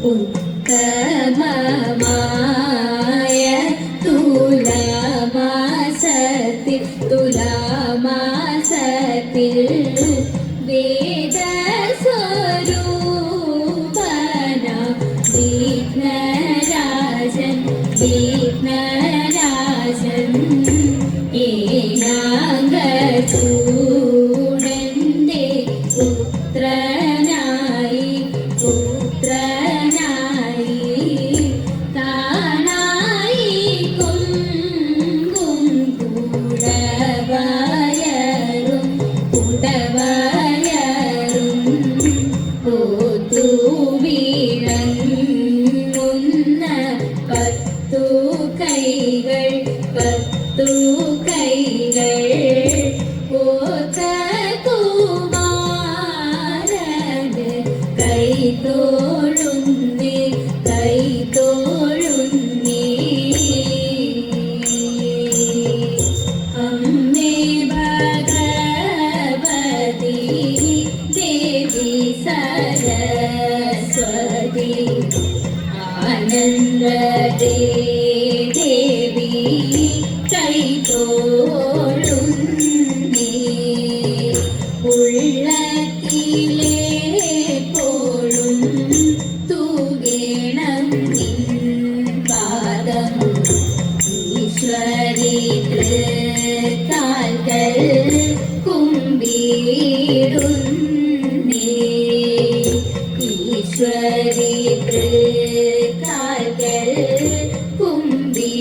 ഉത്തമമായ തുലാമാസത്തിൽ വേദസ്വരൂപന വിഘ്നരാജൻ ഏനാംഗചൂടന്റെ പുത്രനായി താനായി കൊങ്കും കുടവയറും ഓത്തുവീഴങ്ങുന്ന പത്തു കൈകൾ ഓത്ത കുമാരന് കൈതോഴുന്നേ അമ്മേ ഭഗവതി ദേവി സരസ്വതി ആനന്ദദേ ദേവി കൈതോഴുന്നേ ഉള്ളത്തിലെപ്പോഴും തൂകേണം നിൻ പാദം ഈശ്വരി തൃക്കാൽക്കൽ കുമ്പിടുന്നേ ഈശ്വരി തൃക്കാൽക്കൽ കുമ്പിടുന്നേ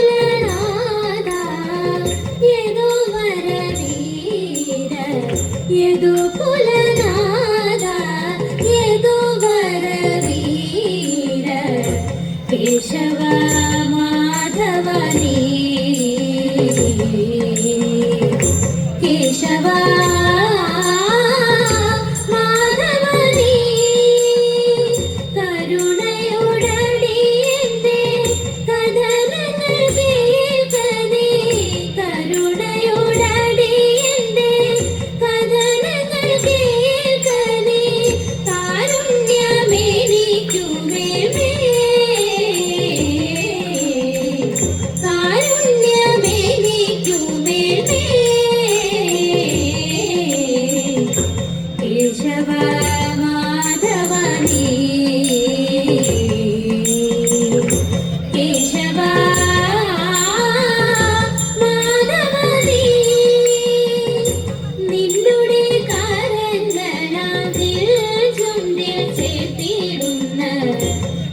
യദുകുലനാഥ യദുവരവീര യദുകുലനാഥ യദുവരവീര കേശവ മാധവനീ കേശവ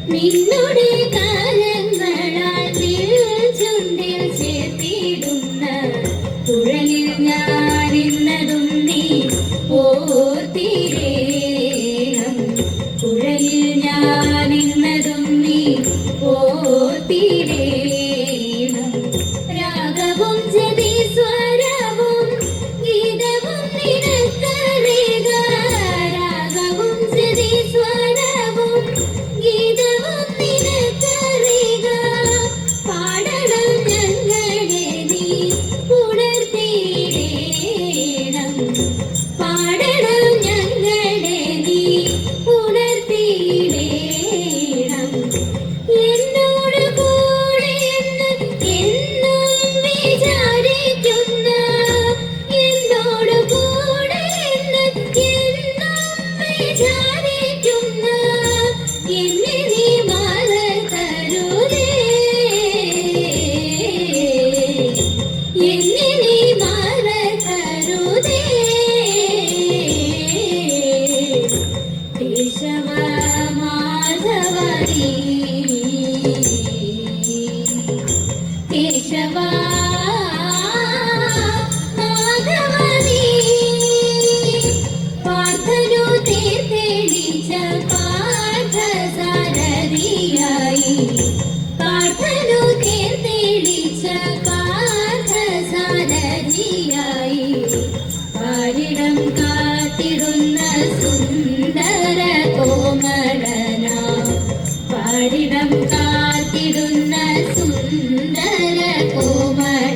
നിന്നുടെ കരങ്ങളാൽ ചുണ്ടിൽ ചേർത്തിടുന്ന കുഴലിൽ ഞാനിന്നതും നീ ഓർത്തിരേണം കുഴലിൽ ഞാനിന്നതും നീ ഓർത്തിരേണം രാഗവും ജതിസ്വരവും ഗീതവും നിനക്കറിക രാഗവും ജതിസ്വരവും ഗീതവും നിനക്കറിക പാടണം ഞങ്ങളെ നീ ഉണർത്തിയിടേണം പാടണം ഞങ്ങളെ നീ ഉണർത്തിയിടേണം എന്നോട് കൂടെ എന്നും വിചാരിക്കുന്ന എന്നോട് കൂടെ എന്നും വിചാരിക്കുന്ന എന്നെ നീ മറക്കരുതേ എന്നെ നീ മറക്കരുതേ കേശവ മാധവനീ കേശവ മാധവനീ പാർത്ഥനു തീർത്തെളിച്ച പാർത്ഥസാരഥിയായി പാർത്ഥനു തീർത്തെളിച്ച പാർത്ഥസാരഥിയായി പാരിടം കാത്തിടുന്ന സുന്ദര കോമളന പാരിടം കാത്തിടുന്ന സുന്ദര കോമള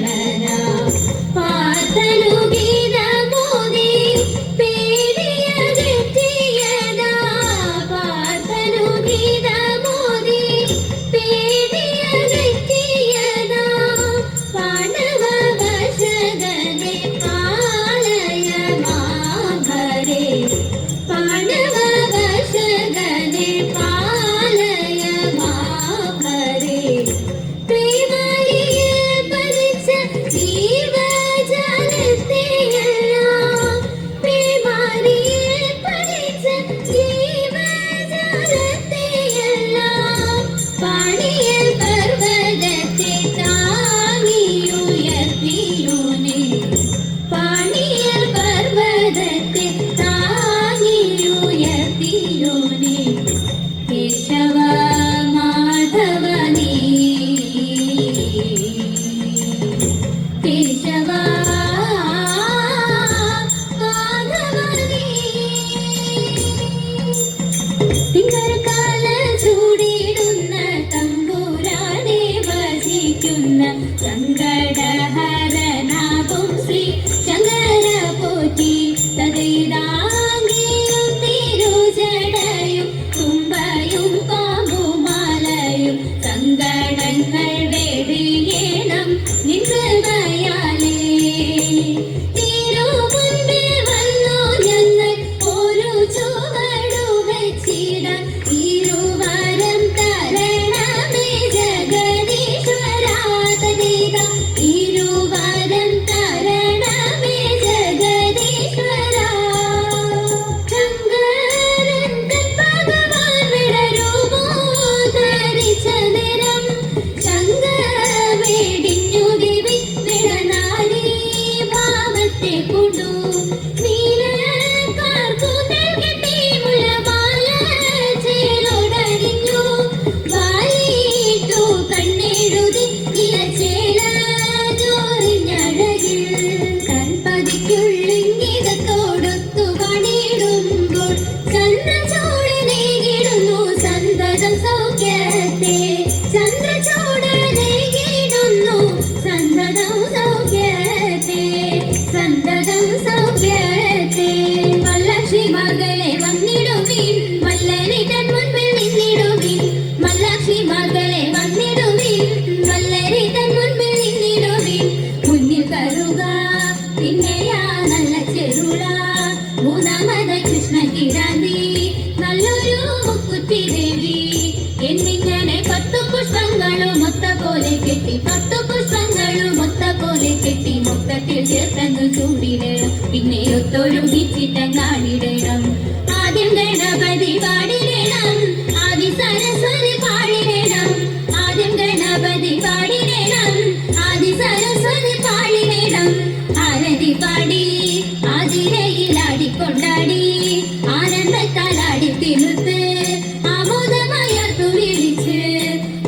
മാധവനീ. തിങ്കളക്കാല ചൂടിടുന്ന തമ്പുരാനെ വസിക്കുന്ന സങ്കടഹരനാകും ശ്രീ ശങ്കര പോറ്റി. തകൈതാംഗിയും തിരുജടയും തുമ്പയും പാമ്പുമാലയും സങ്കടങ്ങൾ വെടിയേണം നിൻകൃപയാലേ. തിരുമുൻപിൽ വന്നു ഞങ്ങൾ ഒരു ചുവടു വെച്ചിടാൻ. ഇരുവരം തരണമേ ജഗദീശ്വരാ തനിതാ. ഇരുവരം തരണമേ ജഗദീശ്വരാ. ശങ്കരൻ ഭഗവാൻ വിടരുമോ ധരിച്ച നിരം. ശങ്കവേടിഞ്ഞു ദിവി വിടനാരി ഭാവത്തെ കൊണ്ടു. നീലക്കാർക്കൂന്തൽ കെട്ടി മുലമാല ചേലോടണിഞ്ഞു. വാലിട്ടു കണ്ണെഴുതി ഇലച്ചേല ചോറിഞ്ഞഴകിൽ. കൺപതിക്കുള്ളിങ്ങിതത്തോടൊത്തു പണിയിടുമ്പോൾ ചന്ദ്രചൂടനേകിടുന്നു സന്തതം സൗഖ്യത്തെ. ചന്ദ്രചൂടനേകിടുന്നു സന്തതം സൗഖ്യത്തെ. സന്തതം സൗഖ്യത്തെ. വല്ലക്ഷി മകളെ വന്നിടുവിൻ. വല്ലരിതൻ മുൻപിൽ നിന്നിടുവിൻ. വല്ലക്ഷി മകളെ വന്നിടുവിൻ. വല്ലരിതൻ മുൻപിൽ നിന്നിടുവിൻ. മുന്നിൽ കരുക പിന്നെയാ നല്ല ചെറുള. മൂന്നാമത് കൃഷ്ണ കിരാന്തി നല്ലൊരു മുക്കുറ്റി ദേവി. എന്നിങ്ങനെ 10 പുഷ്പങ്ങളും ഒത്ത പോലെ കെട്ടി. 10 പുഷ്പങ്ങളും ഒത്ത പോലെ കെട്ടി. മൊത്തത്തിൽ ചേർത്തങ്ങ് ചൂടിടണം. പിന്നെ ഒത്തൊരുമിച്ചിട്ടങ്ങാടിടണം. ആദ്യം ഗണപതി പാടിടണം. ആദി സരസ്വതി പാടിടണം. ആദ്യം ഗണപതി പാടിടണം. ആദി സരസ്വതി പാടിടണം. ആരതി പാടി ആതിരയിലാടിക്കൊണ്ടാടി ആനന്ദത്താലാടി തിരുത്ത് ആമോദമയർത്തു വിളിച്ച്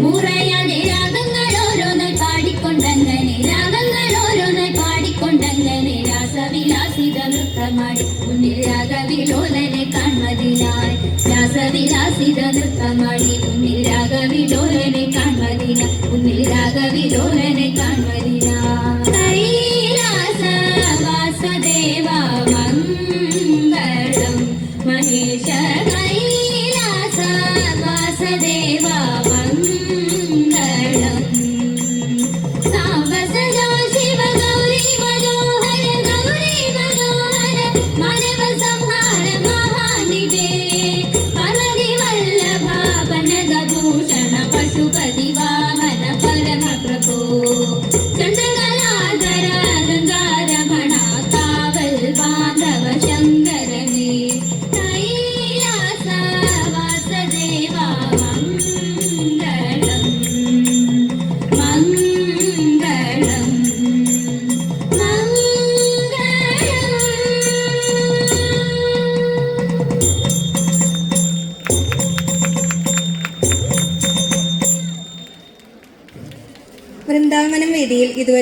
മുറയാതെ രാഗങ്ങൾ ഓരോന്നായി പാടിക്കൊണ്ടങ്ങനെ. രാഗങ്ങൾ ഓരോന്നായി പാടിക്കൊണ്ടങ്ങനെ. രാസവിലാസിത നൃത്തമാടി മുന്നിൽ രാഗവിലോലനെ കാൺമതിനായി. രാസവിലാസിത നൃത്തമാടി മുന്നിൽ രാഗവിലോലനെ കാൺമതിനായി. മുന്നിൽ രാഗവിലോലനെ കാൺമതിനായി. കൈലാസ വാസദേവ മംഗളം മഹേശ. കൈലാസ വാസദേവ മംഗളം. സാംബ സദാ ശിവ ഗൗരി മനോഹര. ഗൗരി മനോഹര മാനവ സംഹാര മഹാനിധേ. പരതി വല്ലഭ വനദഭൂഷണ പശുപതി വാഹന പരമ പ്രഭോ. ചന്ദ്രകലാധര ഗംഗാരമണ കാവൽ ബാന്ധവ ശങ്കരനേ. കൈലാസ വാസദേവ മംഗളം മംഗളം മംഗളം. വൃന്ദാവനം വേദിയിൽ ഇതുവരെ